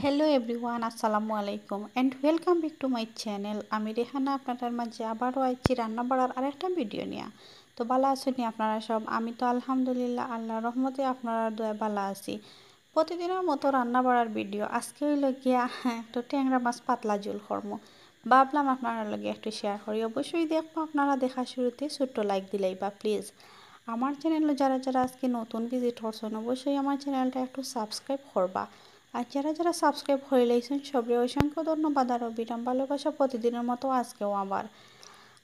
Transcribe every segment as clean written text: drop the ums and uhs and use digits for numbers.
Hello everyone, আসসালামু আলাইকুম and welcome back to my channel. আমি রেহানা আপনাদের মাঝে আবারও আইছি রান্না বাড়ার আরেকটা ভিডিও নিয়ে। তো ভালো আছেন আপনারা সব? আমি তো আলহামদুলিল্লাহ আল্লাহর রহমতে আপনারা দয়া ভালো আছি। প্রতিদিনের মতো রান্না বাড়ার ভিডিও আজকে হইল গিয়া একটু ট্যাংরা মাছ পাতলা ঝোল করবো। ভাবলাম আপনারা লগে একটু শেয়ার করি। অবশ্যই দেখবো আপনারা দেখা শুরুতে ছোট্ট লাইক দিলেই বা প্লিজ আমার চ্যানেলে যারা যারা আজকে নতুন ভিজিট করছেন অবশ্যই আমার চ্যানেলটা একটু সাবস্ক্রাইব করবা। আর যারা যারা সাবস্ক্রাইব হয়ে লাইছেন সবরে অসংখ্য ধন্যবাদ আর অবিরাম ভালোবাসা প্রতিদিনের মতো আজকেও আবার।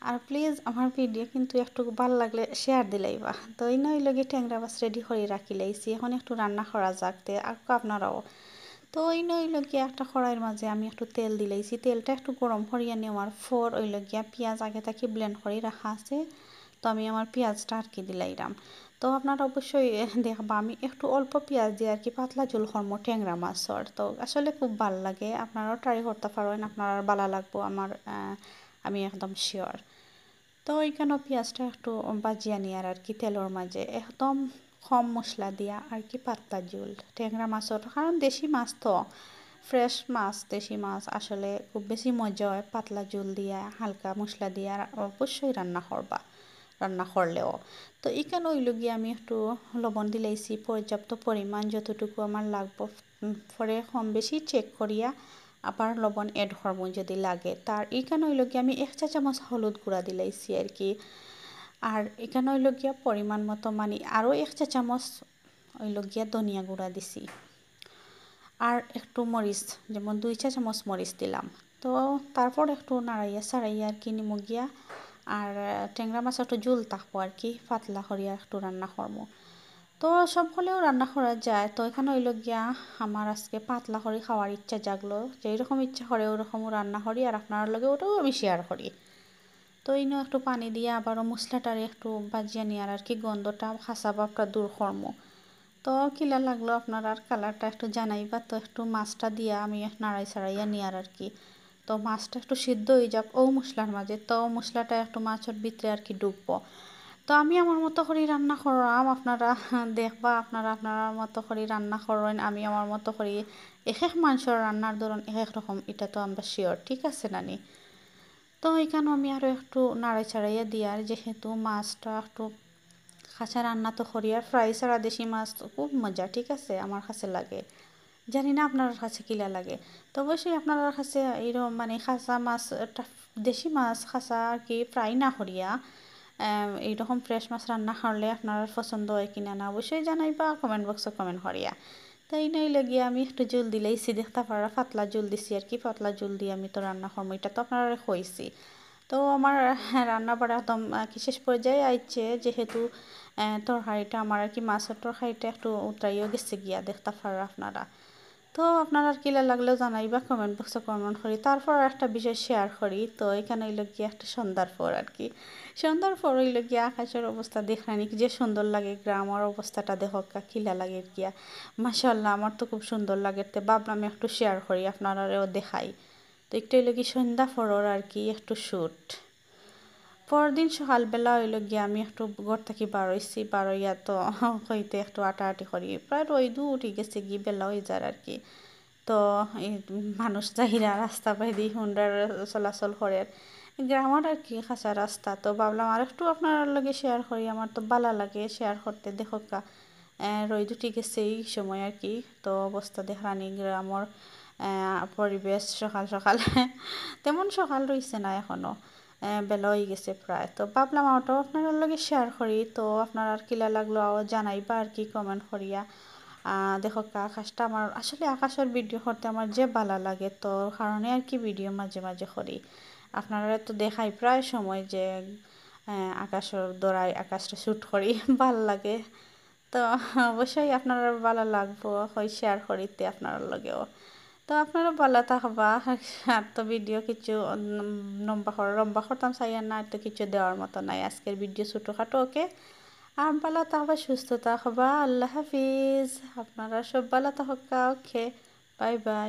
আর প্লিজ আমার ভিডিও কিন্তু একটু ভালো লাগলে শেয়ার দিলাইবা। তো এই নয় লগে ট্যাংরা মাছ রেডি করে রাখি লাইছি, এখন একটু রান্না করা যাকতে আর আপনারাও। তো এই নয় লগিয়া একটা কড়াইয়ের মাঝে আমি একটু তেল দিলাইছি, তেলটা একটু গরম করিয়া নেওয়ার পর ওই লগিয়া পেঁয়াজ আগে থেকে ব্লেন্ড করে রাখা আছে, তো আমি আমার পেঁয়াজটা আর কি দিলাইলাম। তো আপনারা অবশ্যই দেখবা আমি একটু অল্প পেঁয়াজ দিয়ে আর কি পাতলা ঝোল করবো ট্যাংরা মাছর। তো আসলে খুব ভালো লাগে, আপনারাও ট্রাই করতে পারেন, আপনার ভালো লাগবো আমার আমি একদম শিওর। তো ওইখানে পেঁয়াজটা একটু বাজিয়া নিয়ে আর কি তেলের মাঝে একদম কম মশলা দিয়া আর কি পাতলা ঝোল ট্যাংরা মাছর, কারণ দেশি মাছ তো ফ্রেশ মাছ, দেশি মাছ আসলে খুব বেশি মজা হয় পাতলা ঝোল দিয়া হালকা মশলা দিয়া অবশ্যই রান্না করবা রান্না করলেও। তো এখানে হইল গিয়ে আমি একটু লবণ দিলাইছি পর্যাপ্ত পরিমাণ, যতটুকু আমার লাগবো পরে কম বেশি চেক করিয়া আবার লবণ এড করবো যদি লাগে। তার এখানে হইল গিয়ে আমি 1 চা চামচ হলুদ গুঁড়া দিলাইছি আর কি। আর এখানে হইল গিয়া পরিমাণ মতো মানে আরও 1 চা চামচ হইল গিয়া ধনিয়া গুঁড়া দিছি। আর একটু মরিচ, যেমন 2 চা চামচ মরিচ দিলাম। তো তারপর একটু নাড়াইয়া সারাইয়া আর কি নিমু গিয়া। আর ট্যাংরা মাছ একটু ঝোল থাকবো আর কি, পাতলা করিয়া একটু রান্না করবো। তো সব হলেও রান্না করা যায়। তো এখানে হইল গিয়া আমার আজকে পাতলা করে খাওয়ার ইচ্ছা জাগলো, যেই রকম ইচ্ছা করে ওরকমও রান্না করি আর আপনার লগে ওটাও আমি শেয়ার করি। তো এই একটু পানি দিয়ে আবারও মশলাটারে একটু বাজিয়ে নিয়ে আর কি গন্ধটা খাসা ভাবটা দূর করবো। তো কিলা লাগলো আপনার আর কালারটা একটু জানাইবা। তো একটু মাছটা দিয়া আমি নাড়াই ছাড়াইয়া নিয়ার আর কি। তো মাছটা একটু সিদ্ধ হয়ে যাক ও মশলার মাঝে, তো মশলাটা একটু মাছের ভিতরে আর কি ঢুকবো। তো আমি আমার মতো করে রান্না করলাম, আপনারা দেখবা আপনারা আপনার মতো করে রান্না করেন, আমি আমার মতো করি। এক এক মাংসর রান্নার ধরন এক এক রকম, এটা তো আমরা শিওর, ঠিক আছে নানি? তো এখানে আমি আরও একটু নাড়াই ছাড়াইয়া দিয়ার, যেহেতু মাছটা একটু খাঁচা রান্না তো করি আর ফ্রাই ছাড়া দেশি মাছ তো খুব মজা, ঠিক আছে? আমার কাছে লাগে, জানি না আপনার কাছে কিলা লাগে। তো অবশ্যই আপনার কাছে এইরকম মানে খাঁচা মাছ দেশি মাছ খাঁচা আর কি ফ্রাই না করিয়া এইরকম ফ্রেশ মাছ রান্না করলে আপনার পছন্দ হয় কিনা না অবশ্যই জানাইবা কমেন্ট বক্সে কমেন্ট করিয়া। তাই নাই লাগিয়ে আমি একটু জল দিলাইছি, দেখতে পারা পাতলা জল দিছি আর কি, পাতলা জল দিয়ে আমি তো রান্না করবো, এটা তো আপনারা কইছি। তো আমার রান্না বাড়া একদম কি শেষ পর্যায়ে আইছে, যেহেতু তরকারিটা আমার আর কি মাছের তরকারিটা একটু উতরাইও গেছে গিয়া, দেখতে পারা আপনারা। তো আপনারা কিলা লাগলেও জানাইবা কমেন্ট বক্সে কমেন্ট করি। তারপর একটা বিষয় শেয়ার করি। তো এখানে হইল গিয়ে একটা সন্ধ্যার পর আর কি, সন্ধ্যার পর হইল গিয়া আকাশের অবস্থা দেখানি যে সুন্দর লাগে, গ্রামের অবস্থাটা দেখো কিলা লাগে গিয়া। মাশাআল্লাহ আমার তো খুব সুন্দর লাগে, তো ভাবলাম একটু শেয়ার করি আপনারাও দেখাই। তো একটু হইল কি সন্ধ্যা পরর আর কি একটু শ্যুট। পরদিন সকালবেলা হইল গিয়া আমি একটু ঘর থেকে বারোইছি, বারোইয়া তো হইতে একটু আটাআটি করি, প্রায় রোদও উঠে গেছে গিয়ে বেলা হয়ে যার আর কি। তো এই মানুষ যাহিরা রাস্তা বাইদি হুন্ডার চলাচল করে গ্রামের আর কি খাঁচা রাস্তা। তো ভাবলাম আর একটু আপনার লগে শেয়ার করি, আমার তো ভালো লাগে শেয়ার করতে। দেখো কা রোদ উঠে গেছে এই সময় আর কি। তো অবস্থা দেখানি গ্রামের পরিবেশ সকাল সকাল তেমন সকাল রয়েছে না এখনও, বেলা হয়ে গেছে প্রায়। তো ভাবলাম ওটাও আপনার লগে শেয়ার করি। তো আপনার আর কিলা লাগলো জানাইবা আর কি কমেন্ট করিয়া। দেখো আকাশটা আমার আসলে আকাশের ভিডিও করতে আমার যে ভালো লাগে, তো কারণে আর কি ভিডিও মাঝে মাঝে করি। আপনারা তো দেখাই প্রায় সময় যে আকাশের দৌড়াই আকাশটা শ্যুট করি ভাল লাগে। তো অবশ্যই আপনারা ভালো লাগবো হয় শেয়ার করিতে আপনার লগেও। তো আপনারা ভালো থাকবা। আর তো ভিডিও কিছু লম্বা করতাম চাইয়া না, তো কিছু দেওয়ার মতো নাই আজকের ভিডিও ছোটোখাটো, ওকে? আর ভালো থাকবা, সুস্থ থাকবা, আল্লাহ হাফিজ। আপনারা সব ভালো থাকা, ওকে? Bye bye.